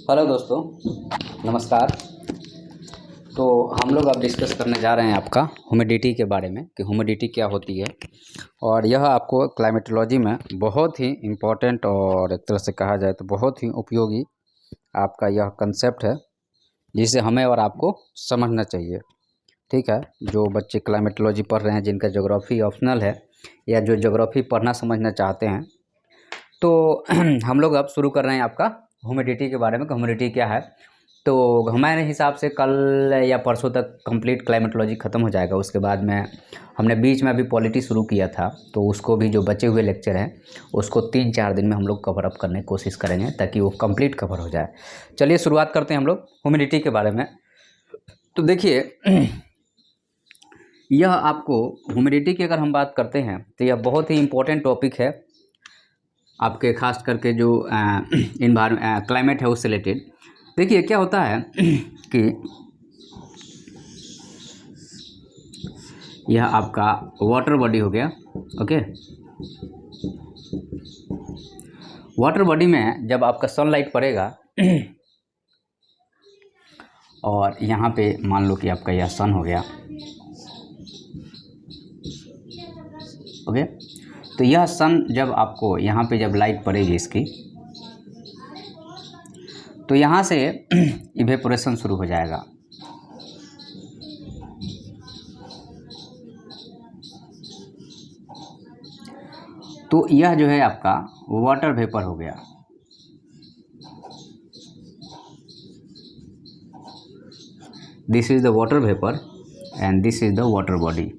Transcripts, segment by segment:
Hello दोस्तों, नमस्कार। तो हम लोग अब डिस्कस करने जा रहे हैं आपका ह्यूमिडिटी के बारे में कि ह्यूमिडिटी क्या होती है। और यह आपको क्लाइमेटोलॉजी में बहुत ही इम्पोर्टेंट और एक तरह से कहा जाए तो बहुत ही उपयोगी आपका यह कंसेप्ट है, जिसे हमें और आपको समझना चाहिए। ठीक है, जो बच्चे क्लाइमेटोलॉजी पढ़ रहे हैं, जिनका ज्योग्राफी ऑप्शनल है या जो ज्योग्राफी पढ़ना समझना चाहते हैं, तो हम लोग अब शुरू कर रहे हैं आपका ह्यूमिडिटी के बारे में। ह्यूमिडिटी क्या है, तो हमारे हिसाब से कल या परसों तक कंप्लीट क्लाइमेटोलॉजी ख़त्म हो जाएगा। उसके बाद में हमने बीच में अभी पॉलिटी शुरू किया था, तो उसको भी जो बचे हुए लेक्चर हैं उसको 3-4 दिन में हम लोग कवर अप करने की कोशिश करेंगे ताकि वो कंप्लीट कवर हो जाए। चलिए शुरुआत करते हैं हम लोग ह्यूमिडिटी के बारे में। तो देखिए, यह आपको ह्यूमिडिटी की अगर हम बात करते हैं तो यह बहुत ही इम्पोर्टेंट टॉपिक है आपके, खास करके जो क्लाइमेट है उससे रिलेटेड। देखिए क्या होता है कि यह आपका वाटर बॉडी हो गया। ओके, वाटर बॉडी में जब आपका सनलाइट पड़ेगा और यहाँ पे मान लो कि आपका यह सन हो गया। ओके, तो यह सन जब आपको यहाँ पे जब लाइट पड़ेगी इसकी, तो यहाँ से इवेपोरेशन शुरू हो जाएगा। तो यह जो है आपका वाटर वेपर हो गया। This is the water vapour and this is the water body.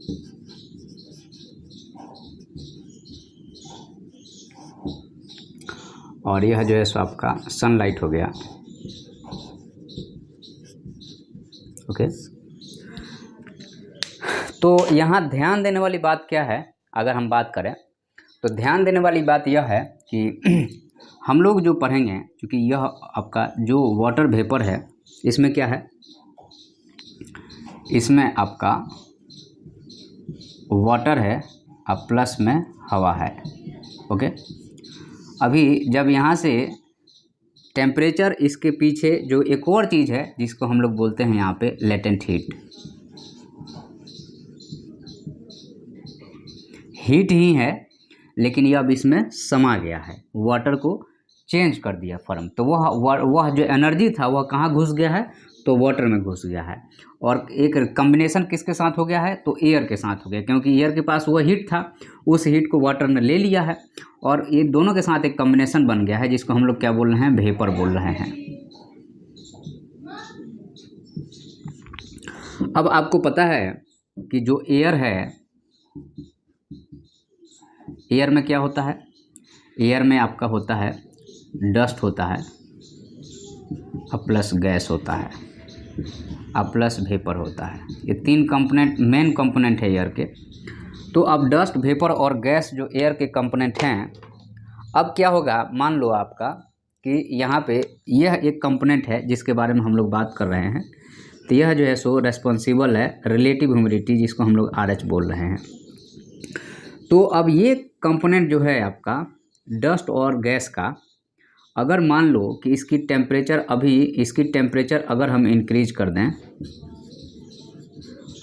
और यह जो है सो आपका सनलाइट हो गया। ओके, तो यहाँ ध्यान देने वाली बात क्या है, अगर हम बात करें तो ध्यान देने वाली बात यह है कि हम लोग जो पढ़ेंगे, क्योंकि यह आपका जो वाटर वेपर है इसमें क्या है, इसमें आपका वाटर है अब प्लस में हवा है। ओके, अभी जब यहाँ से टेम्परेचर, इसके पीछे जो एक और चीज़ है जिसको हम लोग बोलते हैं यहाँ पे लेटेंट हीट ही है, लेकिन ये अब इसमें समा गया है, वाटर को चेंज कर दिया फॉर्म। तो वह जो एनर्जी था वह कहाँ घुस गया है, तो वाटर में घुस गया है। और एक कम्बिनेशन किसके साथ हो गया है, तो एयर के साथ हो गया, क्योंकि एयर के पास वह हीट था, उस हीट को वाटर ने ले लिया है और ये दोनों के साथ एक कम्बिनेशन बन गया है, जिसको हम लोग क्या बोल रहे हैं, वेपर बोल रहे हैं। अब आपको पता है कि जो एयर है, एयर में क्या होता है, एयर में आपका होता है डस्ट होता है, अब प्लस गैस होता है, अब प्लस वेपर होता है। ये 3 कंपोनेंट मेन कंपोनेंट है एयर के। तो अब डस्ट, वेपर और गैस जो एयर के कंपोनेंट हैं, अब क्या होगा, मान लो आपका कि यहाँ पे यह एक कंपोनेंट है जिसके बारे में हम लोग बात कर रहे हैं। तो यह जो है सो रेस्पॉन्सिबल है रिलेटिव ह्यूमिडिटी, जिसको हम लोग RH बोल रहे हैं। तो अब ये कंपोनेंट जो है आपका डस्ट और गैस का, अगर मान लो कि इसकी टेम्परेचर, अभी इसकी टेम्परेचर अगर हम इंक्रीज कर दें,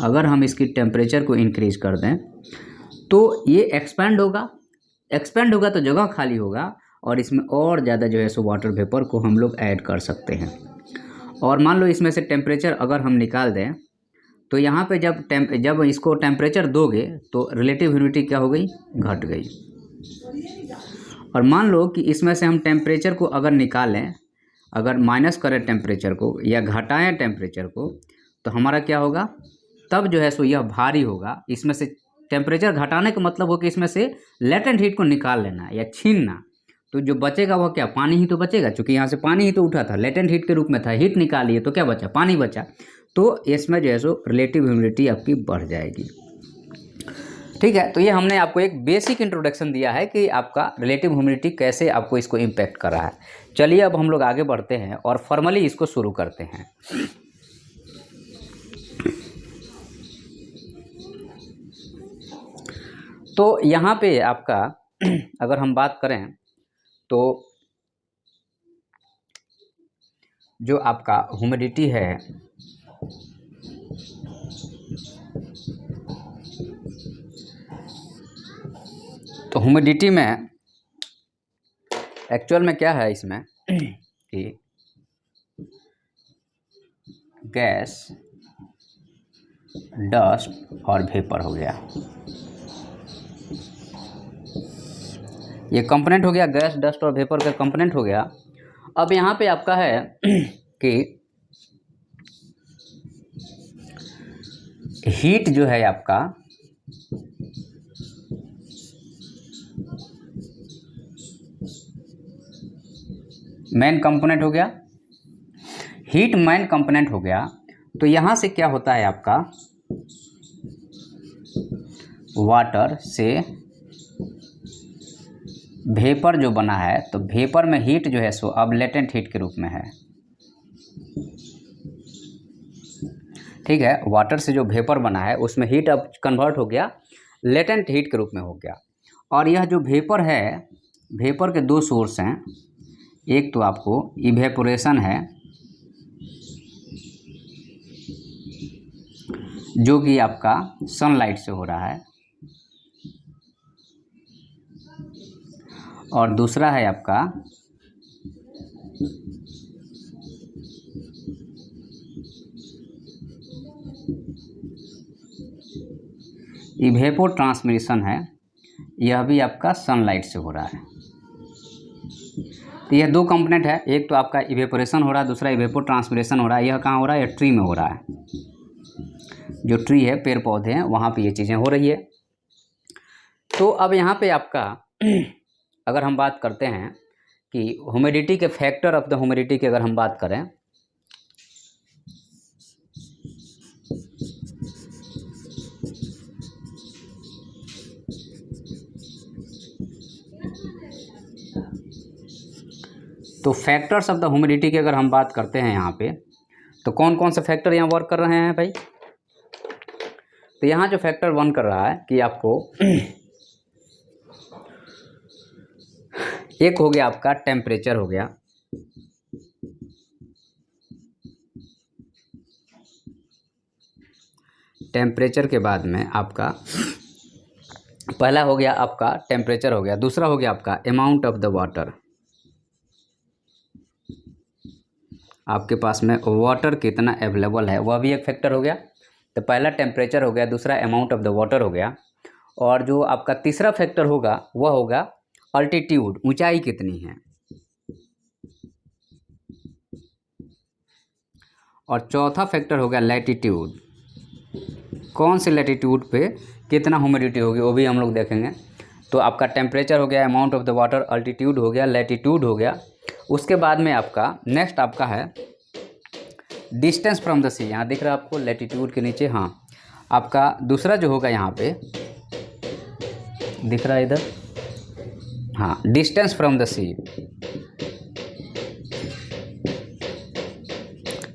अगर हम इसकी टेम्परेचर को इंक्रीज कर दें तो ये एक्सपेंड होगा। एक्सपेंड होगा तो जगह खाली होगा और इसमें और ज़्यादा जो है सो वाटर वेपर को हम लोग ऐड कर सकते हैं। और मान लो इसमें से टेम्परेचर अगर हम निकाल दें तो यहाँ पे जब इसको टेम्परेचर दोगे तो रिलेटिव ह्यूमिडिटी क्या हो गई, घट गई। और मान लो कि इसमें से हम टेम्परेचर को अगर निकालें, अगर माइनस करें टेम्परेचर को या घटाएं टेम्परेचर को, तो हमारा क्या होगा, तब जो है सो यह भारी होगा। इसमें से टेम्परेचर घटाने का मतलब हो कि इसमें से लेटेंट हीट को निकाल लेना या छीनना। तो जो बचेगा वह क्या, पानी ही तो बचेगा, क्योंकि यहाँ से पानी ही तो उठा था, लेटेंट हीट के रूप में था, हीट निकालिए तो क्या बचा, पानी बचा। तो इसमें जो है सो रिलेटिव ह्यूमिडिटी आपकी बढ़ जाएगी। ठीक है, तो ये हमने आपको एक बेसिक इंट्रोडक्शन दिया है कि आपका रिलेटिव ह्यूमिडिटी कैसे आपको इसको इम्पेक्ट कर रहा है। चलिए अब हम लोग आगे बढ़ते हैं और फॉर्मली इसको शुरू करते हैं। तो यहाँ पे आपका अगर हम बात करें तो जो आपका ह्यूमिडिटी है तो ह्यूमिडिटी में एक्चुअल में क्या है इसमें कि गैस, डस्ट और वेपर हो गया, ये कंपोनेंट हो गया, गैस, डस्ट और वेपर का कंपोनेंट हो गया। अब यहाँ पे आपका है कि हीट जो है आपका मेन कंपोनेंट हो गया, हीट मेन कंपोनेंट हो गया। तो यहाँ से क्या होता है आपका वाटर से वेपर जो बना है, तो वेपर में हीट जो है सो अब लेटेंट हीट के रूप में है। ठीक है, वाटर से जो वेपर बना है उसमें हीट अब कन्वर्ट हो गया, लेटेंट हीट के रूप में हो गया। और यह जो वेपर है, वेपर के दो सोर्स हैं, एक तो आपको इवेपोरेशन है जो कि आपका सनलाइट से हो रहा है, और दूसरा है आपका इवेपोर ट्रांसमिशन है, यह भी आपका सनलाइट से हो रहा है। तो यह दो कंपोनेंट है, एक तो आपका इवेपोरेशन हो रहा है, दूसरा इवेपोर ट्रांसमिशन हो रहा है। यह कहाँ हो रहा है? यह ट्री में हो रहा है, जो ट्री है, पेड़ पौधे हैं, वहाँ पे ये चीज़ें हो रही है। तो अब यहाँ पे आपका अगर हम बात करते हैं कि ह्यूमिडिटी के फैक्टर ऑफ द ह्यूमिडिटी की अगर हम बात करें, तो फैक्टर्स ऑफ द ह्यूमिडिटी की अगर हम बात करते हैं यहाँ पे, तो कौन कौन से फैक्टर यहाँ वर्क कर रहे हैं भाई? तो यहाँ जो फैक्टर वन कर रहा है कि आपको एक हो गया आपका टेम्परेचर हो गया, टेम्परेचर के बाद में आपका पहला हो गया आपका टेम्परेचर हो गया, दूसरा हो गया आपका अमाउंट ऑफ द वाटर, आपके पास में वाटर कितना अवेलेबल है, वह भी एक फैक्टर हो गया। तो पहला टेम्परेचर हो गया, दूसरा अमाउंट ऑफ द वाटर हो गया, और जो आपका तीसरा फैक्टर होगा वह होगा अल्टीट्यूड, ऊंचाई कितनी है, और चौथा फैक्टर हो गया लैटिट्यूड, कौन से लैटिट्यूड पे कितना ह्यूमिडिटी होगी वो भी हम लोग देखेंगे। तो आपका टेम्परेचर हो गया, amount of the water, altitude हो गया, लैटिट्यूड हो गया। उसके बाद में आपका नेक्स्ट आपका है डिस्टेंस फ्रॉम द सी, यहाँ दिख रहा है आपको लैटिट्यूड के नीचे, हाँ। आपका दूसरा जो होगा यहाँ पे दिख रहा है इधर, हाँ, डिस्टेंस फ्रॉम द सी,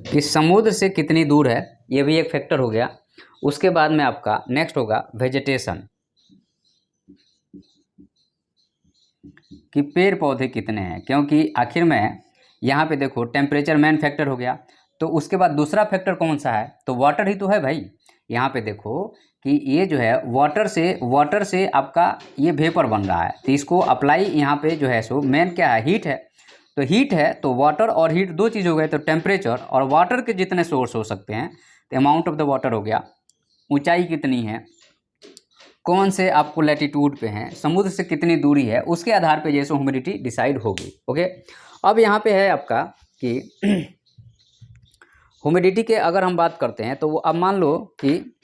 कि समुद्र से कितनी दूर है, ये भी एक फैक्टर हो गया। उसके बाद में आपका नेक्स्ट होगा वेजिटेशन, कि पेड़ पौधे कितने हैं, क्योंकि आखिर में यहाँ पे देखो टेम्परेचर मेन फैक्टर हो गया, तो उसके बाद दूसरा फैक्टर कौन सा है? तो वाटर ही तो है भाई। यहाँ पे देखो कि ये जो है वाटर से आपका ये वेपर बन रहा है, तो इसको अप्लाई यहाँ पे जो है सो मेन क्या है? हीट है। तो हीट है तो वाटर और हीट दो चीज़ हो गए, तो टेम्परेचर और वाटर के जितने सोर्स हो सकते हैं, तो अमाउंट ऑफ द वाटर हो गया, ऊंचाई कितनी है, कौन से आपको लैटिट्यूड पे हैं, समुद्र से कितनी दूरी है, उसके आधार पे जैसे ह्यूमिडिटी डिसाइड होगी। ओके, अब यहाँ पे है आपका कि ह्यूमिडिटी के अगर हम बात करते हैं, तो वो अब मान लो कि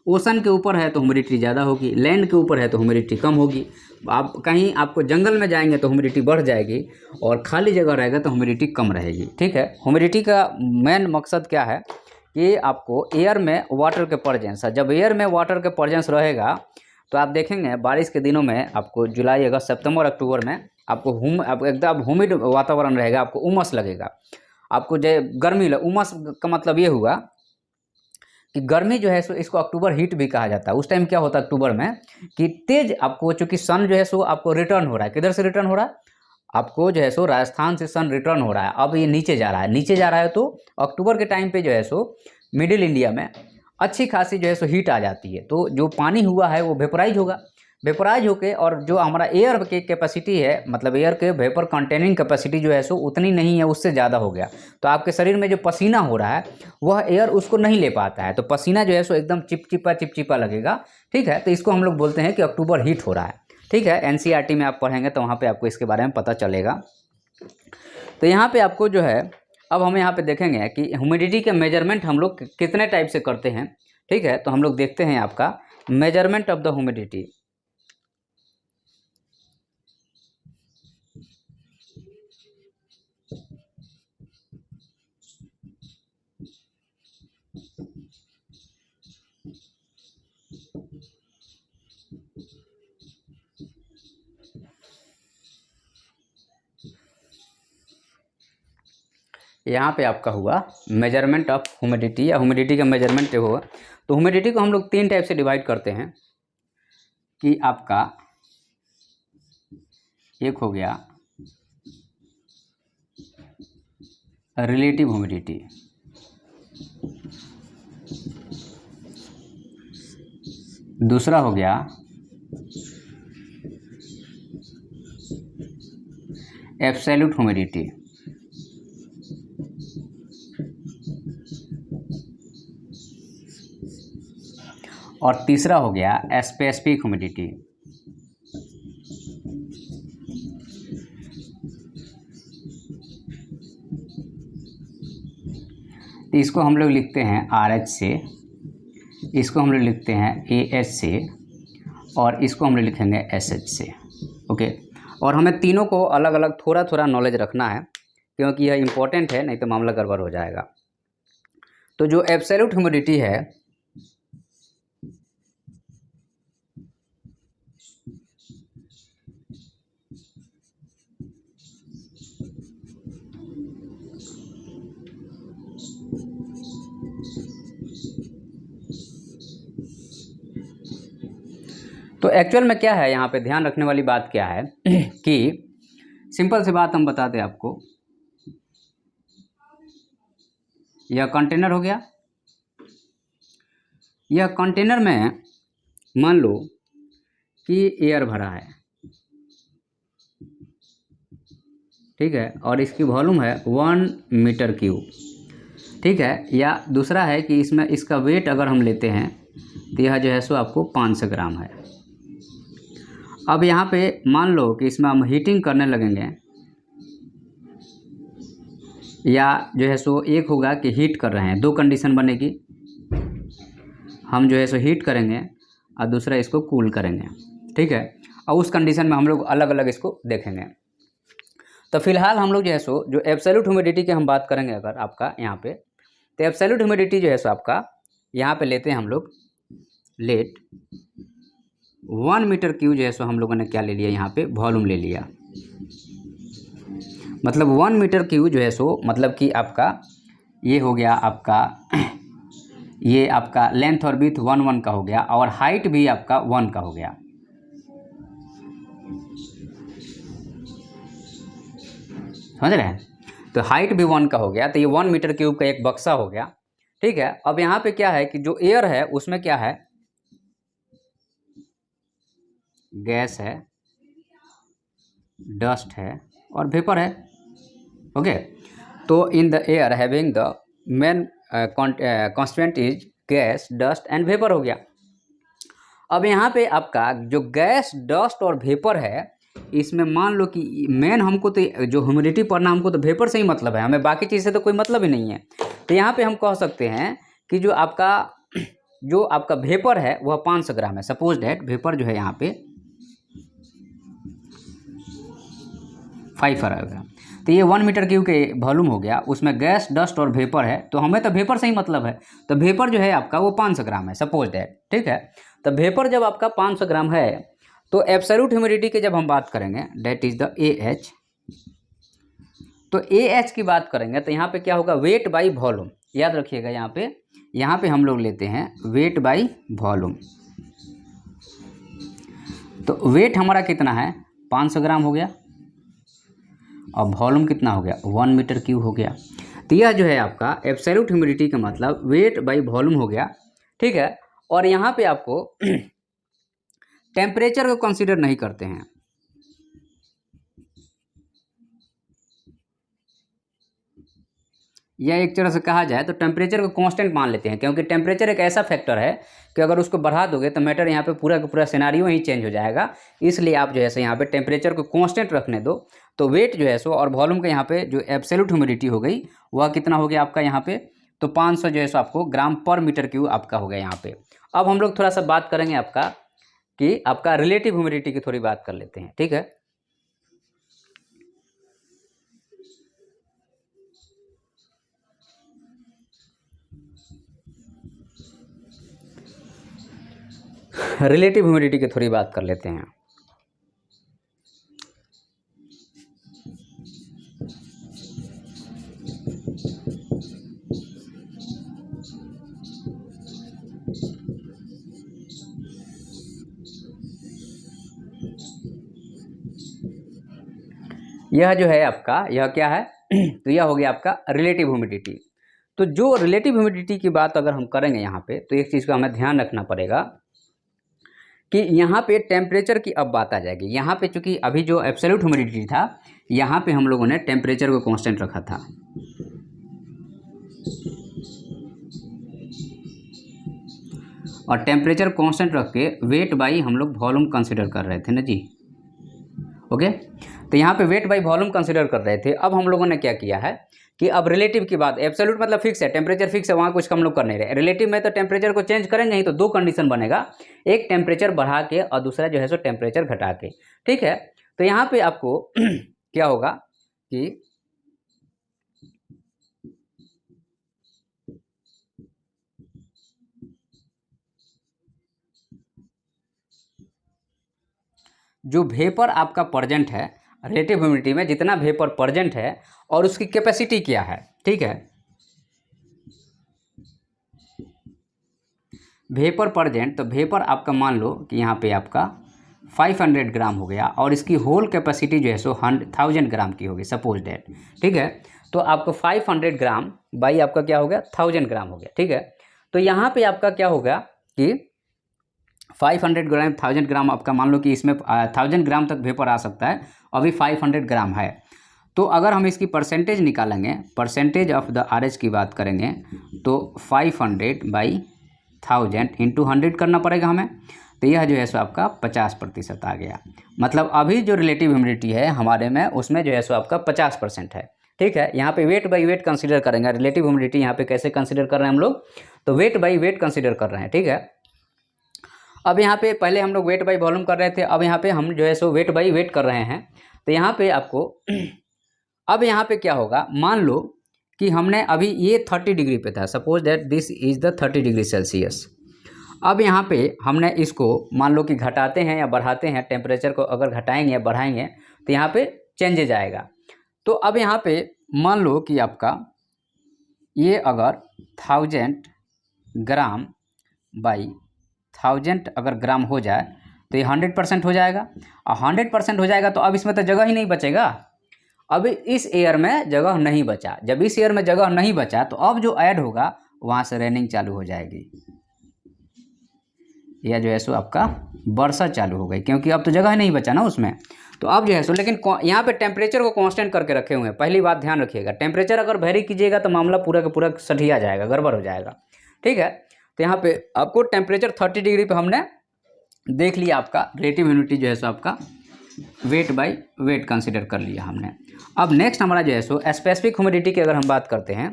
ओशन के ऊपर है तो ह्यूमिडिटी ज़्यादा होगी, लैंड के ऊपर है तो ह्यूमिडिटी कम होगी। आप कहीं आपको जंगल में जाएंगे तो ह्यूमिडिटी बढ़ जाएगी, और खाली जगह रहेगा तो ह्यूमिडिटी कम रहेगी। ठीक है, ह्यूमिडिटी का मेन मकसद क्या है कि आपको एयर में वाटर के प्रेजेंस है। जब एयर में वाटर के प्रेजेंस रहेगा तो आप देखेंगे बारिश के दिनों में आपको जुलाई, अगस्त, सितंबर, अक्टूबर में आपको एकदम ह्यूमिड वातावरण रहेगा, आपको उमस लगेगा। आपको जो गर्मी उमस का मतलब ये हुआ कि गर्मी जो है सो इसको अक्टूबर हीट भी कहा जाता है। उस टाइम क्या होता है अक्टूबर में कि तेज आपको, चूँकि सन जो है सो आपको रिटर्न हो रहा है, किधर से रिटर्न हो रहा है? आपको जो है सो राजस्थान से सन रिटर्न हो रहा है, अब ये नीचे जा रहा है, नीचे जा रहा है तो अक्टूबर के टाइम पे जो है सो मिडिल इंडिया में अच्छी खासी जो है सो हीट आ जाती है, तो जो पानी हुआ है वो वेपोराइज होगा, वेपोराइज होके, और जो हमारा एयर के कैपेसिटी है, मतलब एयर के वेपर कंटेनिंग कैपेसिटी जो है सो उतनी नहीं है, उससे ज़्यादा हो गया, तो आपके शरीर में जो पसीना हो रहा है वह एयर उसको नहीं ले पाता है, तो पसीना जो है सो एकदम चिपचिपा लगेगा। ठीक है, तो इसको हम लोग बोलते हैं कि अक्टूबर हीट हो रहा है। ठीक है, एनसीईआरटी में आप पढ़ेंगे तो वहाँ पे आपको इसके बारे में पता चलेगा। तो यहाँ पे आपको जो है, अब हम यहाँ पे देखेंगे कि ह्यूमिडिटी के मेजरमेंट हम लोग कितने टाइप से करते हैं। ठीक है, तो हम लोग देखते हैं आपका मेजरमेंट ऑफ द ह्यूमिडिटी। यहाँ पे आपका हुआ मेजरमेंट ऑफ ह्यूमिडिटी, या ह्यूमिडिटी का मेजरमेंट हुआ। तो ह्यूमिडिटी को हम लोग 3 टाइप से डिवाइड करते हैं कि आपका एक हो गया रिलेटिव ह्यूमिडिटी, दूसरा हो गया एब्सोल्यूट ह्यूमिडिटी, और तीसरा हो गया स्पेसिफिक ह्यूमिडिटी। इसको हम लोग लिखते हैं RH से, इसको हम लोग लिखते हैं AH से, और इसको हम लोग लिखेंगे SH से। ओके, और हमें तीनों को अलग अलग थोड़ा थोड़ा नॉलेज रखना है, क्योंकि यह इम्पोर्टेंट है, नहीं तो मामला गड़बड़ हो जाएगा। तो जो एब्सोल्यूट ह्यूमिडिटी है, तो एक्चुअल में क्या है, यहाँ पे ध्यान रखने वाली बात क्या है कि सिंपल सी बात हम बताते हैं आपको। यह कंटेनर हो गया, यह कंटेनर में मान लो कि एयर भरा है, ठीक है, और इसकी वॉल्यूम है 1 मीटर क्यूब। ठीक है, या दूसरा है कि इसमें इसका वेट अगर हम लेते हैं तो यह जो है सो आपको 500 ग्राम है। अब यहाँ पे मान लो कि इसमें हम हीटिंग करने लगेंगे, या जो है सो एक होगा कि हीट कर रहे हैं, 2 कंडीशन बनेगी, हम जो है सो हीट करेंगे और दूसरा इसको कूल करेंगे। ठीक है, और उस कंडीशन में हम लोग अलग अलग इसको देखेंगे। तो फिलहाल हम लोग जो है सो जो एब्सोल्यूट ह्यूमिडिटी की हम बात करेंगे अगर आपका यहाँ पे, तो एब्सोल्यूट ह्यूमिडिटी जो है सो आपका यहाँ पे लेते हैं हम लोग, लेट 1 मीटर क्यूब जो है सो हम लोगों ने क्या ले लिया, यहाँ पे वॉल्यूम ले लिया। मतलब 1 मीटर क्यूब जो है सो मतलब कि आपका ये हो गया आपका ये आपका लेंथ और विड्थ 1 का हो गया, और हाइट भी आपका 1 का हो गया। समझ रहे हैं, तो हाइट भी 1 का हो गया, तो ये 1 मीटर क्यूब का एक बक्सा हो गया। ठीक है, अब यहाँ पे क्या है कि जो एयर है उसमें क्या है, गैस है, डस्ट है और वेपर है। ओके, तो in the air having the main constituent is gas, dust and vapour हो गया। अब यहाँ पे आपका जो गैस, डस्ट और वेपर है, इसमें मान लो कि मेन हमको तो जो ह्यूमिडिटी पढ़ना हमको तो वेपर से ही मतलब है, हमें बाकी चीज़ से तो कोई मतलब ही नहीं है। तो यहाँ पे हम कह सकते हैं कि जो आपका वेपर है वह 500 ग्राम है। सपोज डैट वेपर जो है यहाँ पे 5 रहेगा, तो ये 1 मीटर क्यूब के वॉल्यूम हो गया, उसमें गैस, डस्ट और वेपर है, तो हमें तो वेपर से ही मतलब है, तो वेपर जो है आपका वो 500 ग्राम है, सपोज डैट। ठीक है, तो वेपर जब आपका 500 ग्राम है, तो एब्सोल्यूट ह्यूमिडिटी की जब हम बात करेंगे, डेट इज द AH, तो AH की बात करेंगे तो यहाँ पे क्या होगा, वेट बाई वॉल्यूम। याद रखिएगा, यहाँ पे हम लोग लेते हैं वेट बाई वॉल्यूम। तो वेट हमारा कितना है, 500 ग्राम हो गया, और वॉल्यूम कितना हो गया 1 मीटर क्यूब हो गया। तो यह जो है आपका एब्सोल्यूट ह्यूमिडिटी का मतलब वेट बाई वॉल्यूम हो गया, ठीक है। और यहाँ पे आपको टेम्परेचर को कंसीडर नहीं करते हैं। या एक तरह से कहा जाए तो टेम्परेचर को कांस्टेंट मान लेते हैं, क्योंकि टेम्परेचर एक ऐसा फैक्टर है कि अगर उसको बढ़ा दोगे तो मैटर यहाँ पे पूरा का पूरा सिनारियो ही चेंज हो जाएगा। इसलिए आप जो है सो यहाँ पे टेम्परेचर को कांस्टेंट रखने दो। तो वेट जो है सो और वॉल्यूम का यहाँ पे जो एब्सोल्यूट ह्यूमिडिटी हो गई वह कितना हो गया आपका यहाँ पे, तो 500 जो है सो आपको ग्राम पर मीटर क्यूब आपका हो गया यहाँ पे। अब हम लोग थोड़ा सा बात करेंगे आपका कि आपका रिलेटिव ह्यूमिडिटी की थोड़ी बात कर लेते हैं, ठीक है। रिलेटिव ह्यूमिडिटी की थोड़ी बात कर लेते हैं। यह जो है आपका यह क्या है तो यह हो गया आपका रिलेटिव ह्यूमिडिटी। तो जो रिलेटिव ह्यूमिडिटी की बात अगर हम करेंगे यहाँ पे, तो एक चीज़ का हमें ध्यान रखना पड़ेगा कि यहाँ पे टेम्परेचर की अब बात आ जाएगी। यहाँ पे चूंकि अभी जो एब्सोल्यूट ह्यूमिडिटी था, यहाँ पे हम लोगों ने टेम्परेचर को कांस्टेंट रखा था, और टेम्परेचर कांस्टेंट रख के वेट बाई हम लोग वॉल्यूम कंसिडर कर रहे थे ना जी, ओके। तो यहाँ पे वेट बाई वॉल्यूम कंसिडर कर रहे थे। अब हम लोगों ने क्या किया है कि अब रिलेटिव की बात, एब्सोल्यूट मतलब फिक्स है, टेम्परेचर फिक्स है, वहाँ कुछ हम लोग कर नहीं रहे। रिलेटिव में तो टेम्परेचर को चेंज करेंगे ही, तो दो कंडीशन बनेगा, एक टेम्परेचर बढ़ा के और दूसरा जो है सो टेम्परेचर घटा के, ठीक है। तो यहाँ पे आपको क्या होगा कि जो वेपर आपका प्रेजेंट है रिलेटिव ह्यूमिडिटी में, जितना वेपर प्रेजेंट है और उसकी कैपेसिटी क्या है, ठीक है। वेपर प्रेजेंट, तो वेपर आपका मान लो कि यहाँ पे आपका 500 ग्राम हो गया और इसकी होल कैपेसिटी जो है सो 1000 ग्राम की होगी, सपोज डेट, ठीक है। तो आपको 500 ग्राम बाई आपका क्या हो गया 1000 ग्राम हो गया, ठीक है। तो यहाँ पे आपका क्या होगा कि 500 ग्राम 1000 ग्राम आपका मान लो कि इसमें 1000 ग्राम तक वेपर आ सकता है, अभी 500 ग्राम है। तो अगर हम इसकी परसेंटेज निकालेंगे, परसेंटेज ऑफ द आरएच की बात करेंगे, तो 500 बाई 1000 इंटू 100 करना पड़ेगा हमें। तो यह जो है सो आपका 50% आ गया। मतलब अभी जो रिलेटिव ह्यूमिडिटी है हमारे में, उसमें जो है सो आपका 50% है, ठीक है। यहाँ पे वेट बाई वेट कंसीडर करेंगे। रिलेटिव ह्यूमिडिटी यहाँ पे कैसे कंसीडर कर रहे हैं हम लोग, तो वेट बाई वेट कंसीडर कर रहे हैं, ठीक है। अब यहाँ पे पहले हम लोग वेट बाई वॉल्यूम कर रहे थे, अब यहाँ पे हम जो है सो वेट बाई वेट कर रहे हैं। तो यहाँ पे आपको अब यहाँ पे क्या होगा, मान लो कि हमने अभी ये 30 डिग्री पे था, suppose that this is the 30 degree Celsius. अब यहाँ पे हमने इसको मान लो कि घटाते हैं या बढ़ाते हैं, टेम्परेचर को अगर घटाएंगे या बढ़ाएंगे तो यहाँ पे चेंजेज आएगा। तो अब यहाँ पे मान लो कि आपका ये अगर 1000 ग्राम बाई 1000 अगर ग्राम हो जाए तो ये 100% हो जाएगा, और 100% हो जाएगा तो अब इसमें तो जगह ही नहीं बचेगा। अब इस एयर में जगह नहीं बचा, जब इस एयर में जगह नहीं बचा तो अब जो ऐड होगा वहाँ से रेनिंग चालू हो जाएगी, यह जो है सो आपका वर्षा चालू हो गई, क्योंकि अब तो जगह नहीं बचा ना उसमें। तो अब जो है सो, लेकिन यहाँ पे टेम्परेचर को कांस्टेंट करके रखे हुए हैं। पहली बात ध्यान रखिएगा, टेम्परेचर अगर वेरी कीजिएगा तो मामला पूरा का पूरा सठिया जाएगा, गड़बड़ हो जाएगा, ठीक है। तो यहाँ पे आपको टेम्परेचर 30 डिग्री पे हमने देख लिया, आपका रिलेटिव ह्यूमिडिटी जो है सो आपका वेट बाई वेट कंसिडर कर लिया हमने। अब नेक्स्ट हमारा जो है सो स्पेसिफिक ह्यूमिडिटी की अगर हम बात करते हैं,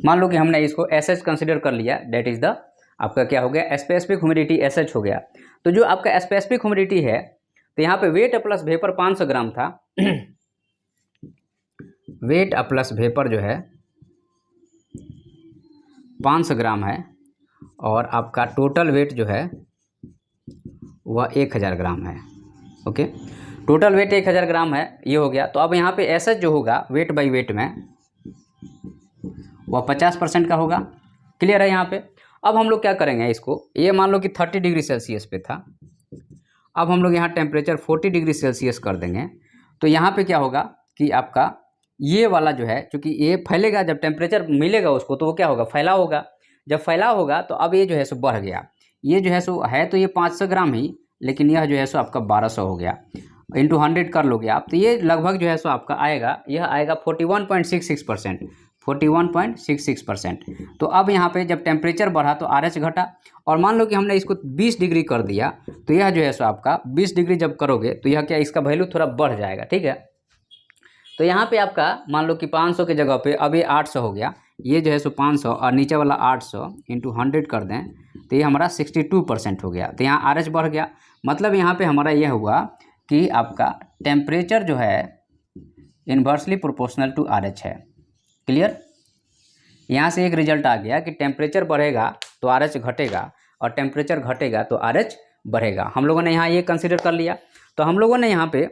मान लो कि हमने इसको एसएच कंसिडर कर लिया, दैट इज़ द आपका क्या हो गया स्पेसिफिक ह्यूमिडिटी एसएच हो गया। तो जो आपका स्पेसिफिक ह्यूमिडिटी है, तो यहाँ पे वेट प्लस वेपर 500 ग्राम था वेट प्लस वेपर जो है 500 ग्राम है और आपका टोटल वेट जो है वह 1000 ग्राम है। ओके, टोटल वेट 1000 ग्राम है, ये हो गया। तो अब यहाँ पे एस जो होगा वेट बाई वेट में वह 50% का होगा। क्लियर है यहाँ पे। अब हम लोग क्या करेंगे इसको, ये मान लो कि 30 डिग्री सेल्सियस पे था, अब हम लोग यहाँ टेम्परेचर 40 डिग्री सेल्सियस कर देंगे। तो यहाँ पे क्या होगा कि आपका ये वाला जो है, क्योंकि ये फैलेगा, जब टेम्परेचर मिलेगा उसको तो वो क्या होगा, फैला होगा। जब फैला होगा तो अब ये जो है सो बढ़ गया, ये जो है सो है तो ये 500 ग्राम ही, लेकिन यह जो है सो आपका 1200 हो गया, इंटू 100 कर लोगे आप, तो ये लगभग जो है सो आपका आएगा, यह आएगा 41.66%, 41.66%। तो अब यहाँ पे जब टेम्परेचर बढ़ा तो आर एच घटा, और मान लो कि हमने इसको 20 डिग्री कर दिया, तो यह जो है सो आपका 20 डिग्री जब करोगे तो यह क्या, इसका वैल्यू थोड़ा बढ़ जाएगा। ठीक है, तो यहाँ पे आपका मान लो कि 500 के जगह पे अब ये 800 हो गया, ये जो है सो 500 और नीचे वाला 800 इंटू 100 कर दें तो ये हमारा 62% हो गया। तो यहाँ आर एच बढ़ गया, मतलब यहाँ पे हमारा यह हुआ कि आपका टेम्परेचर जो है inversely proportional to R H है। क्लियर, यहाँ से एक रिजल्ट आ गया कि टेम्परेचर बढ़ेगा तो आर एच घटेगा, और टेम्परेचर घटेगा तो आर एच बढ़ेगा। हम लोगों ने यहाँ ये कंसिडर कर लिया। तो हम लोगों ने यहाँ पे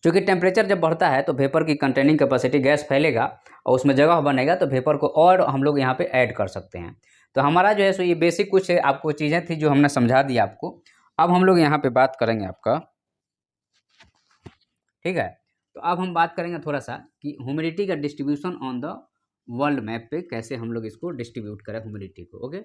चूँकि टेम्परेचर जब बढ़ता है तो वेपर की कंटेनिंग कैपेसिटी, गैस फैलेगा और उसमें जगह बनेगा, तो वेपर को और हम लोग यहाँ पे ऐड कर सकते हैं। तो हमारा जो है सो ये बेसिक कुछ आपको चीज़ें थी जो हमने समझा दी आपको। अब हम लोग यहाँ पे बात करेंगे आपका, ठीक है। तो अब हम बात करेंगे थोड़ा सा कि ह्यूमिडिटी का distribution on the world map पे कैसे हम लोग इसको डिस्ट्रीब्यूट करें ह्यूमिडिटी को। Okay,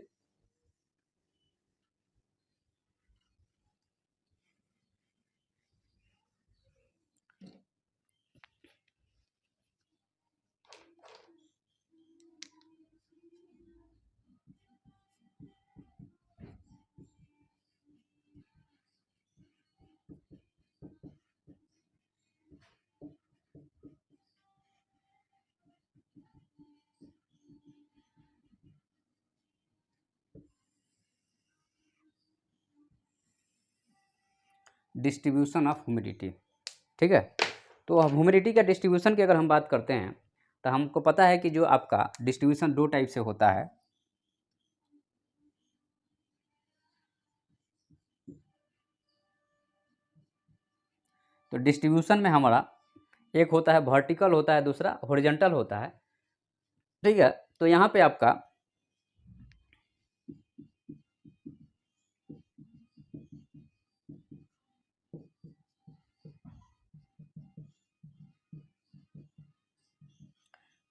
distribution of humidity. ठीक है, तो अब ह्यूमिडिटी का डिस्ट्रीब्यूशन की अगर हम बात करते हैं तो हमको पता है कि जो आपका डिस्ट्रीब्यूशन दो टाइप से होता है। तो डिस्ट्रीब्यूशन में हमारा एक होता है वर्टिकल होता है, दूसरा हॉरिजॉन्टल होता है। ठीक है, तो यहाँ पे आपका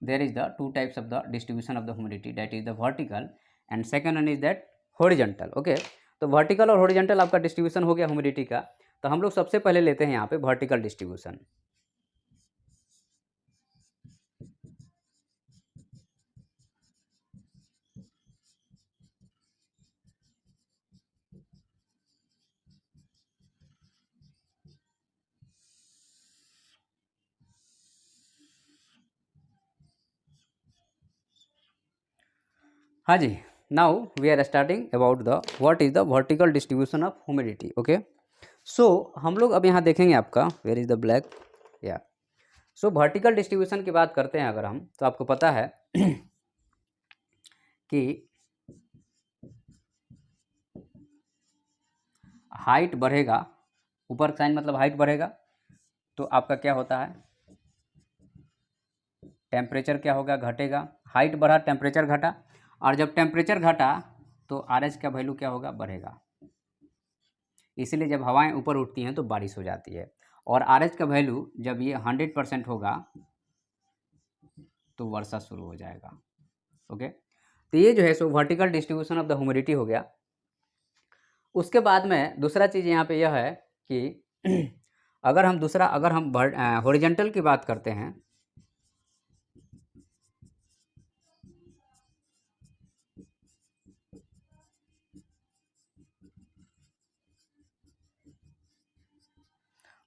there is the two types of the distribution of the humidity, that is the vertical and second one is that horizontal. okay, तो वर्टिकल और हॉरिजॉन्टल आपका डिस्ट्रीब्यूशन हो गया ह्यूमिडिटी का। तो हम लोग सबसे पहले लेते हैं यहाँ पे वर्टिकल डिस्ट्रीब्यूशन। हाँ जी, now we are starting about the what is the vertical distribution of humidity. Okay, so हम लोग अब यहाँ देखेंगे आपका वेयर इज द ब्लैक या। सो वर्टिकल डिस्ट्रीब्यूशन की बात करते हैं अगर हम, तो आपको पता है कि हाइट बढ़ेगा, ऊपर साइन मतलब हाइट बढ़ेगा तो आपका क्या होता है, टेम्परेचर क्या होगा, घटेगा। हाइट बढ़ा, टेम्परेचर घटा, और जब टेम्परेचर घटा तो आर एच का वैल्यू क्या होगा, बढ़ेगा। इसीलिए जब हवाएं ऊपर उठती हैं तो बारिश हो जाती है। और आर एच का वैल्यू जब ये 100% होगा तो वर्षा शुरू हो जाएगा। ओके, तो ये जो है सो vertical distribution of the humidity हो गया। उसके बाद में दूसरा चीज़ यहाँ पे यह है कि अगर हम हॉरिजॉन्टल की बात करते हैं,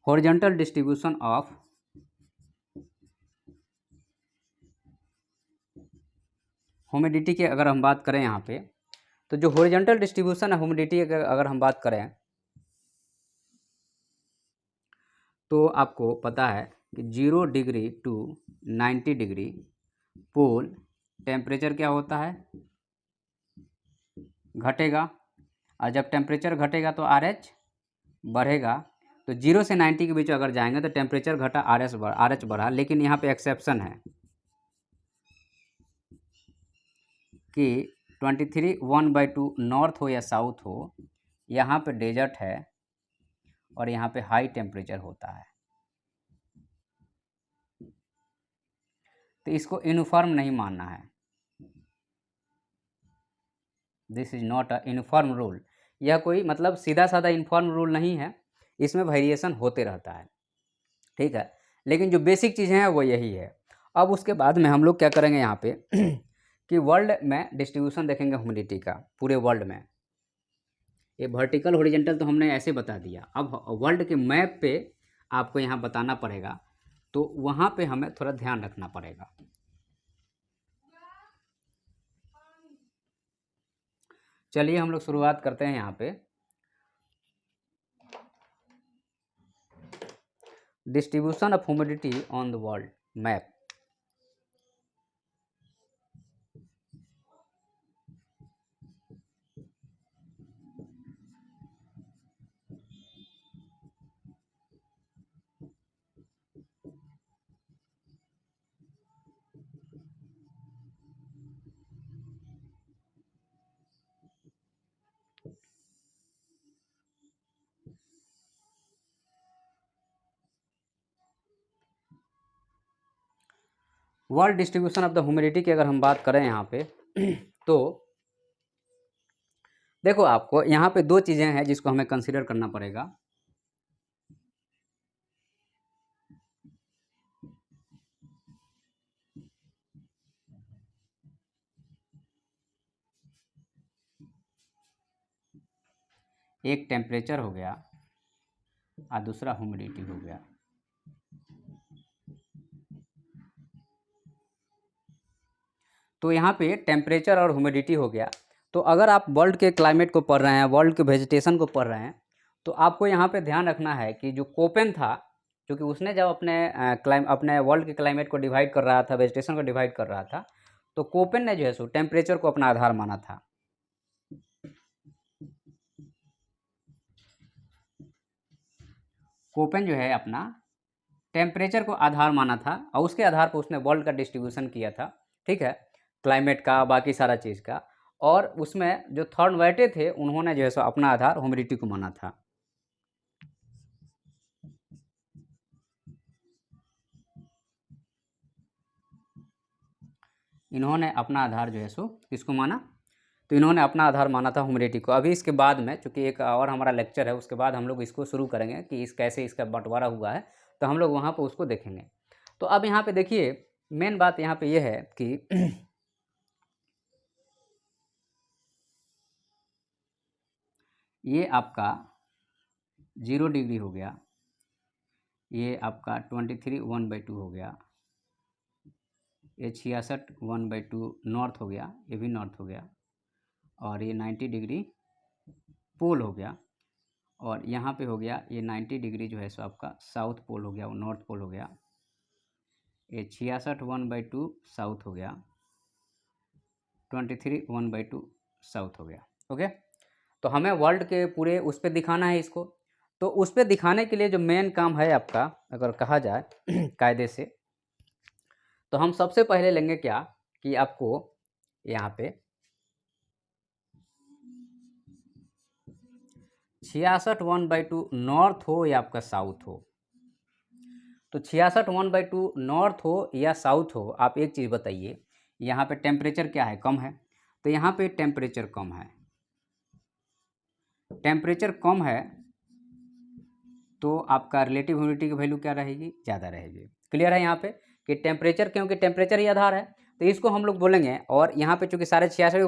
हॉरिजॉन्टल डिस्ट्रीब्यूशन ऑफ ह्यूमिडिटी की अगर हम बात करें यहाँ पे, तो जो हॉरिजॉन्टल डिस्ट्रीब्यूशन है ह्यूमिडिटी अगर हम बात करें तो आपको पता है कि 0 degree to 90 degree pole temperature क्या होता है, घटेगा, और जब टेम्परेचर घटेगा तो RH बढ़ेगा। तो 0 से 90 के बीच अगर जाएंगे तो टेम्परेचर घटा, RH बढ़ा। लेकिन यहाँ पे एक्सेप्शन है कि 23 1/2 नॉर्थ हो या साउथ हो, यहाँ पे डेजर्ट है और यहाँ पे हाई टेम्परेचर होता है, तो इसको यूनिफॉर्म नहीं मानना है। This is not a uniform rule. यह कोई मतलब सीधा साधा यूनिफॉर्म रूल नहीं है, इसमें वेरिएशन होते रहता है, ठीक है। लेकिन जो बेसिक चीज़ें हैं वो यही है। अब उसके बाद में हम लोग क्या करेंगे यहाँ पे कि वर्ल्ड में डिस्ट्रीब्यूशन देखेंगे ह्यूमिडिटी का पूरे वर्ल्ड में। ये वर्टिकल हॉरिजॉन्टल तो हमने ऐसे बता दिया, अब वर्ल्ड के मैप पे आपको यहाँ बताना पड़ेगा, तो वहाँ पे हमें थोड़ा ध्यान रखना पड़ेगा। चलिए हम लोग शुरुआत करते हैं यहाँ पे distribution of humidity on the world map. World distribution of the humidity की अगर हम बात करें यहाँ पे तो देखो आपको यहाँ पे दो चीज़ें हैं जिसको हमें कंसीडर करना पड़ेगा। एक टेम्परेचर हो गया और दूसरा ह्यूमिडिटी हो गया। तो यहाँ पे टेम्परेचर और ह्यूमिडिटी हो गया। तो अगर आप वर्ल्ड के क्लाइमेट को पढ़ रहे हैं, वर्ल्ड के वेजिटेशन को पढ़ रहे हैं, तो आपको यहाँ पे ध्यान रखना है कि जो कोपेन था, क्योंकि उसने जब अपने वर्ल्ड के क्लाइमेट को डिवाइड कर रहा था, वेजिटेशन को डिवाइड कर रहा था, तो कोपेन ने जो है सो टेम्परेचर को अपना आधार माना था। कोपेन जो है अपना टेम्परेचर को आधार माना था और उसके आधार पर उसने वर्ल्ड का डिस्ट्रीब्यूशन किया था, ठीक है, क्लाइमेट का, बाकी सारा चीज़ का। और उसमें जो थॉर्नवाइटे थे उन्होंने जो है सो अपना आधार ह्यूमिडिटी को माना था। इन्होंने अपना आधार जो है सो किसको माना, तो इन्होंने अपना आधार माना था ह्यूमिडिटी को। अभी इसके बाद में चूँकि एक और हमारा लेक्चर है, उसके बाद हम लोग इसको शुरू करेंगे कि कैसे इसका बंटवारा हुआ है, तो हम लोग वहाँ पर उसको देखेंगे। तो अब यहाँ पे देखिए मेन बात यहाँ पे ये है कि ये आपका 0 डिग्री हो गया, ये आपका 23 1/2 हो गया, ये 66 1/2 नॉर्थ हो गया, ये भी नॉर्थ हो गया, और ये 90 डिग्री पोल हो गया, और यहाँ पे हो गया ये 90 डिग्री जो है सो आपका साउथ पोल हो गया, वो नॉर्थ पोल हो गया। ये 66 1/2 साउथ हो गया, 23 1/2 साउथ हो गया। ओके, तो हमें वर्ल्ड के पूरे उस पर दिखाना है इसको। तो उस पर दिखाने के लिए जो मेन काम है आपका, अगर कहा जाए कायदे से, तो हम सबसे पहले लेंगे क्या कि आपको यहाँ पे 66 1/2 नॉर्थ हो या आपका साउथ हो, तो 66 1/2 नॉर्थ हो या साउथ हो, आप एक चीज़ बताइए, यहाँ पे टेम्परेचर क्या है, कम है, तो यहाँ पे टेम्परेचर कम है। टेम्परेचर कम है तो आपका रिलेटिव ह्यूमिडिटी की वैल्यू क्या रहेगी, ज़्यादा रहेगी। क्लियर है यहाँ पे कि टेम्परेचर, क्योंकि टेम्परेचर ही आधार है, तो इसको हम लोग बोलेंगे। और यहाँ पे चूँकि 66.5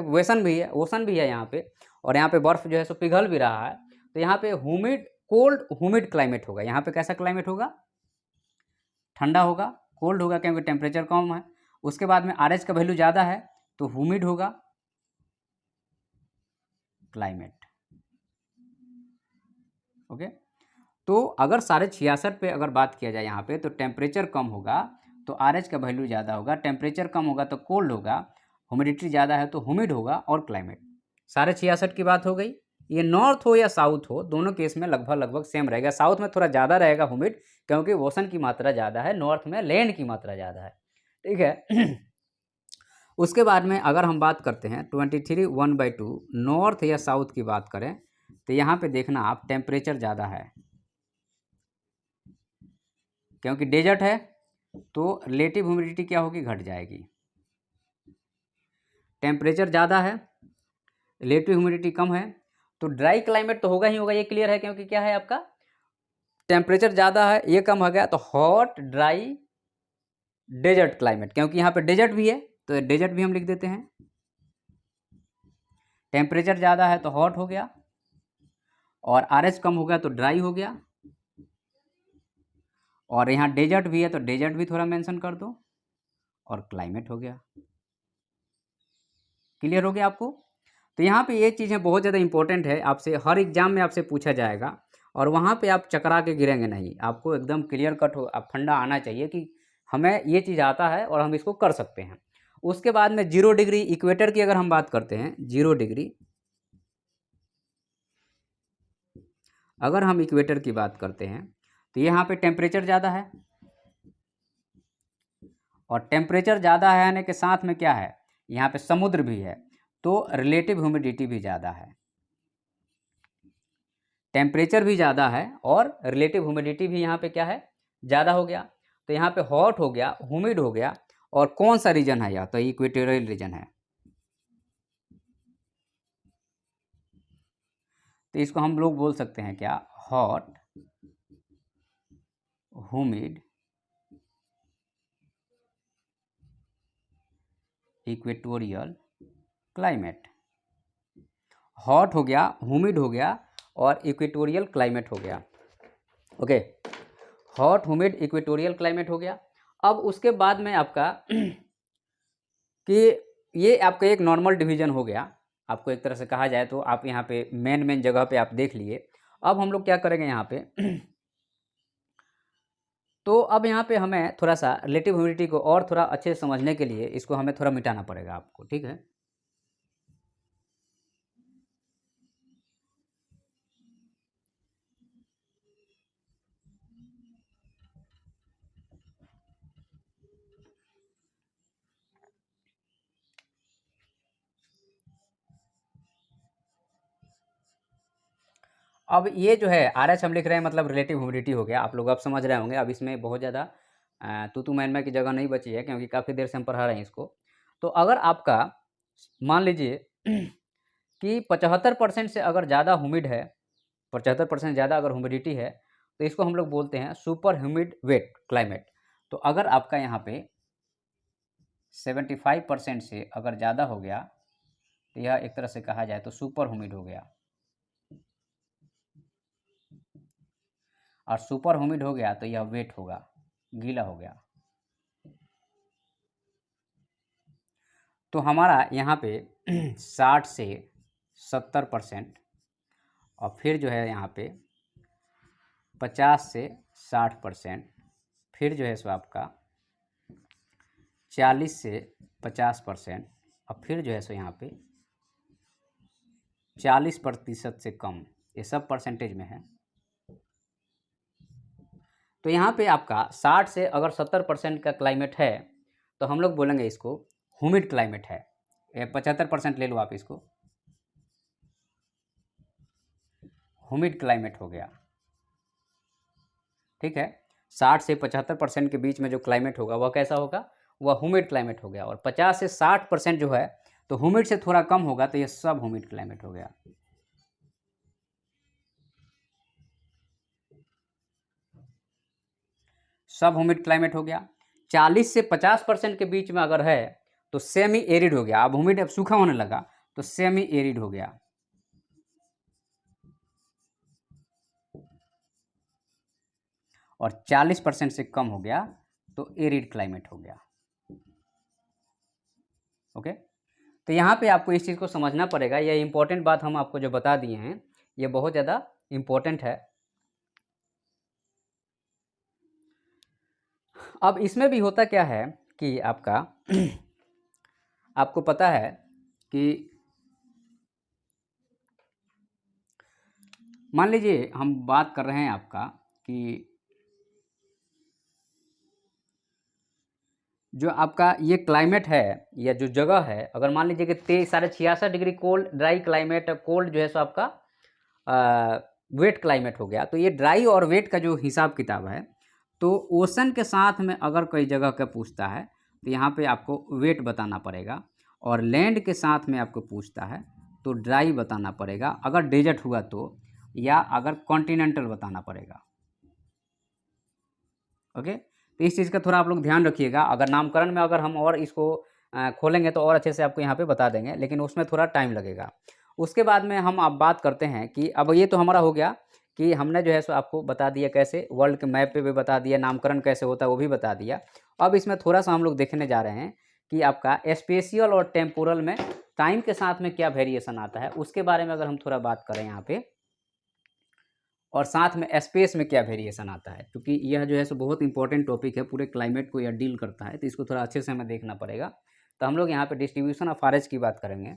ओशन भी है यहाँ पे, और यहाँ पे बर्फ़ जो है सो पिघल भी रहा है, तो यहाँ पे कोल्ड ह्यूमिड क्लाइमेट होगा। यहाँ पे कैसा क्लाइमेट होगा, ठंडा होगा, कोल्ड होगा, क्योंकि टेम्परेचर कम है। उसके बाद में RH का वैल्यू ज़्यादा है तो ह्यूमिड होगा क्लाइमेट। ओके, तो अगर 66.5 पे अगर बात किया जाए यहाँ पे, तो टेम्परेचर कम होगा तो RH का वैल्यू ज़्यादा होगा, टेम्परेचर कम होगा तो कोल्ड होगा, ह्यूमिडिटी ज़्यादा है तो ह्यूमिड होगा और क्लाइमेट। 66.5 की बात हो गई। ये नॉर्थ हो या साउथ हो, दोनों केस में लगभग सेम रहेगा। साउथ में थोड़ा ज़्यादा रहेगा ह्यूमिड, क्योंकि ओशन की मात्रा ज़्यादा है, नॉर्थ में लैंड की मात्रा ज़्यादा है, ठीक है। उसके बाद में अगर हम बात करते हैं 23 1/2 नॉर्थ या साउथ की बात करें, तो यहाँ पे देखना आप टेम्परेचर ज़्यादा है, क्योंकि डेजर्ट है तो रिलेटिव ह्यूमिडिटी क्या होगी, घट जाएगी। टेम्परेचर ज़्यादा है, रिलेटिव ह्यूमिडिटी कम है, तो ड्राई क्लाइमेट तो होगा ही होगा, ये क्लियर है, क्योंकि क्या है आपका टेम्परेचर ज़्यादा है, ये कम हो गया, तो हॉट ड्राई डेजर्ट क्लाइमेट, क्योंकि यहाँ पे डेजर्ट भी है तो डेजर्ट भी हम लिख देते हैं। टेम्परेचर ज़्यादा है तो हॉट हो गया, और आरएच कम हो गया तो ड्राई हो गया, और यहाँ डेजर्ट भी है तो डेजर्ट भी थोड़ा मेंशन कर दो, और क्लाइमेट हो गया। क्लियर हो गया आपको? तो यहाँ पे ये चीज़ें बहुत ज़्यादा इंपॉर्टेंट है, आपसे हर एग्जाम में आपसे पूछा जाएगा, और वहाँ पे आप चकरा के गिरेंगे नहीं, आपको एकदम क्लियर कट हो, आप फंडा आना चाहिए कि हमें ये चीज़ आता है और हम इसको कर सकते हैं। उसके बाद में 0 डिग्री इक्वेटर की अगर हम बात करते हैं, 0 डिग्री अगर हम इक्वेटर की बात करते हैं, तो यहाँ पे टेम्परेचर ज़्यादा है, और टेम्परेचर ज़्यादा है आने के साथ में क्या है, यहाँ पे समुद्र भी है, तो रिलेटिव ह्यूमिडिटी भी ज़्यादा है। टेम्परेचर भी ज़्यादा है और रिलेटिव ह्यूमिडिटी भी यहाँ पे क्या है, ज़्यादा हो गया, तो यहाँ पे हॉट हो गया, ह्यूमिड हो गया, और कौन सा रीजन है यह, तो इक्वेटोरियल रीजन है। तो इसको हम लोग बोल सकते हैं क्या, hot humid equatorial climate. Hot हो गया, ह्यूमिड हो गया, और इक्वेटोरियल क्लाइमेट हो गया। Okay, hot humid equatorial climate हो गया। अब उसके बाद में आपका कि ये आपका एक नॉर्मल डिवीजन हो गया, आपको एक तरह से कहा जाए तो आप यहाँ पे मेन जगह पे आप देख लिए। अब हम लोग क्या करेंगे यहाँ पे तो अब यहाँ पे हमें थोड़ा सा रिलेटिव ह्यूमिडिटी को और थोड़ा अच्छे से समझने के लिए इसको हमें थोड़ा मिटाना पड़ेगा आपको, ठीक है। अब ये जो है आर एच हम लिख रहे हैं, मतलब रिलेटिव ह्यूमिडिटी हो गया, आप लोग अब समझ रहे होंगे। अब इसमें बहुत ज़्यादा तू मैनमा की जगह नहीं बची है, क्योंकि काफ़ी देर से हम पढ़ा रहे हैं इसको। तो अगर आपका मान लीजिए कि 75% से अगर ज़्यादा ह्यूमिड है, 75% ज़्यादा अगर ह्यूमिडिटी है, तो इसको हम लोग बोलते हैं सुपर ह्यूमिड वेट क्लाइमेट। तो अगर आपका यहाँ पे 75% से अगर ज़्यादा हो गया, तो यह एक तरह से कहा जाए तो सुपर ह्यूमिड हो गया, और सुपर ह्यूमिड हो गया तो यह वेट होगा, गीला हो गया। तो हमारा यहाँ पे 60 से 70%, और फिर जो है यहाँ पे 50 से 60%, फिर जो है सो आपका 40 से 50%, और फिर जो है सो यहाँ पे 40% से कम, ये सब परसेंटेज में है। तो यहाँ पे आपका 60 से अगर 70% का क्लाइमेट है, तो हम लोग बोलेंगे इसको ह्यूमिड क्लाइमेट है। 75% ले लो आप इसको, ह्यूमिड क्लाइमेट हो गया, ठीक है। 60 से 75% के बीच में जो क्लाइमेट होगा वह कैसा होगा, वह ह्यूमिड क्लाइमेट हो गया। और 50 से 60% जो है तो ह्यूमिड से थोड़ा कम होगा, तो यह सब ह्यूमिड क्लाइमेट हो गया। सब ह्यूमिड क्लाइमेट हो गया। 40 से 50% के बीच में अगर है तो सेमी एरिड हो गया। अब ह्यूमिड अब सूखा होने लगा तो सेमी एरिड हो गया। और 40% से कम हो गया तो एरिड क्लाइमेट हो गया। ओके, तो यहाँ पे आपको इस चीज़ को समझना पड़ेगा। यह इंपॉर्टेंट बात हम आपको जो बता दिए हैं, ये बहुत ज़्यादा इंपॉर्टेंट है। अब इसमें भी होता क्या है कि आपका आपको पता है कि मान लीजिए हम बात कर रहे हैं आपका कि जो आपका ये क्लाइमेट है या जो जगह है, अगर मान लीजिए कि 66.5 degree cold dry climate, cold जो है सो आपका वेट क्लाइमेट हो गया। तो ये ड्राई और वेट का जो हिसाब किताब है, तो ओशन के साथ में अगर कोई जगह का पूछता है तो यहाँ पे आपको वेट बताना पड़ेगा, और लैंड के साथ में आपको पूछता है तो ड्राई बताना पड़ेगा अगर डेजर्ट हुआ तो, या अगर कॉन्टिनेंटल बताना पड़ेगा। ओके, तो इस चीज़ का थोड़ा आप लोग ध्यान रखिएगा। अगर नामकरण में अगर हम और इसको खोलेंगे तो और अच्छे से आपको यहाँ पे बता देंगे, लेकिन उसमें थोड़ा टाइम लगेगा। उसके बाद में हम अब बात करते हैं कि अब ये तो हमारा हो गया कि हमने जो है सो आपको बता दिया कैसे वर्ल्ड के मैप पे भी बता दिया, नामकरण कैसे होता है वो भी बता दिया। अब इसमें थोड़ा सा हम लोग देखने जा रहे हैं कि आपका स्पेशियल और टेम्पोरल में टाइम के साथ में क्या वेरिएशन आता है, उसके बारे में अगर हम थोड़ा बात करें यहाँ पे, और साथ में स्पेस में क्या वेरिएशन आता है, क्योंकि यह जो है सो बहुत इंपॉर्टेंट टॉपिक है, पूरे क्लाइमेट को यह डील करता है, तो इसको थोड़ा अच्छे से हमें देखना पड़ेगा। तो हम लोग यहाँ पे डिस्ट्रीब्यूशन ऑफ आरएच की बात करेंगे।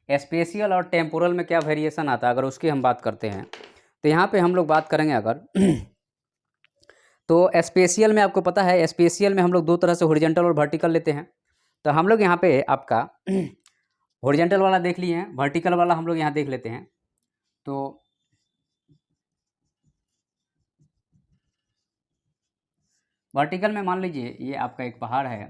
स्पेशियल और टेम्पोरल में क्या वेरिएशन आता है, अगर उसकी हम बात करते हैं तो यहाँ पे हम लोग बात करेंगे अगर तो स्पेशियल में आपको पता है, स्पेशियल में हम लोग दो तरह से हॉरिजॉन्टल और वर्टिकल लेते हैं। तो हम लोग यहाँ पे आपका हॉरिजॉन्टल वाला देख लिए हैं, वर्टिकल वाला हम लोग यहाँ देख लेते हैं। तो वर्टिकल में मान लीजिए ये आपका एक पहाड़ है,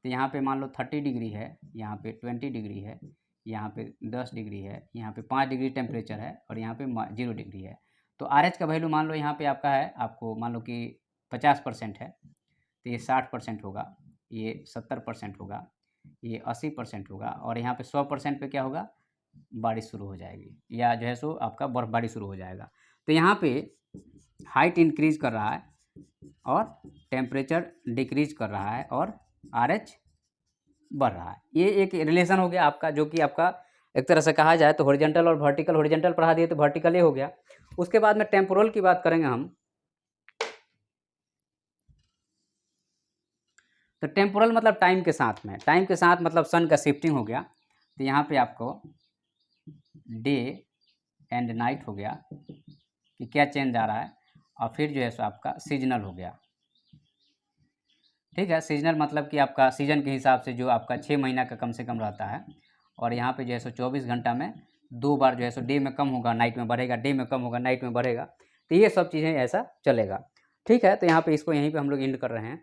तो यहाँ पे मान लो 30 डिग्री है, यहाँ पे 20 डिग्री है, यहाँ पे 10 डिग्री है, यहाँ पे 5 डिग्री टेम्परेचर है, और यहाँ पे 0 डिग्री है। तो आर एच का वैल्यू मान लो यहाँ पे आपका है, आपको मान लो कि 50% है, तो ये 60% होगा, ये 70% होगा, ये 80% होगा, और यहाँ पे 100% पे क्या होगा, बारिश शुरू हो जाएगी, या जो है सो आपका बर्फबारी शुरू हो जाएगा। तो यहाँ पे हाइट इंक्रीज कर रहा है और टेम्परेचर डिक्रीज कर रहा है और आर एच बढ़ रहा है। ये एक रिलेशन हो गया आपका, जो कि आपका एक तरह से कहा जाए तो हॉरिजॉन्टल और वर्टिकल, हॉरिजॉन्टल पढ़ा दिए तो वर्टिकल ये हो गया। उसके बाद में टेम्पोरल की बात करेंगे हम, तो टेम्पोरल मतलब टाइम के साथ में, टाइम के साथ मतलब सन का शिफ्टिंग हो गया। तो यहाँ पे आपको डे एंड नाइट हो गया कि क्या चेंज आ रहा है, और फिर जो है सो आपका सीजनल हो गया। ठीक है, सीजनल मतलब कि आपका सीजन के हिसाब से जो आपका 6 महीना का कम से कम रहता है, और यहाँ पे जो है सो 24 घंटा में 2 बार जो है सो डे में कम होगा नाइट में बढ़ेगा, डे में कम होगा नाइट में बढ़ेगा। तो ये सब चीज़ें ऐसा चलेगा। ठीक है, तो यहाँ पे इसको यहीं पे हम लोग एंड कर रहे हैं।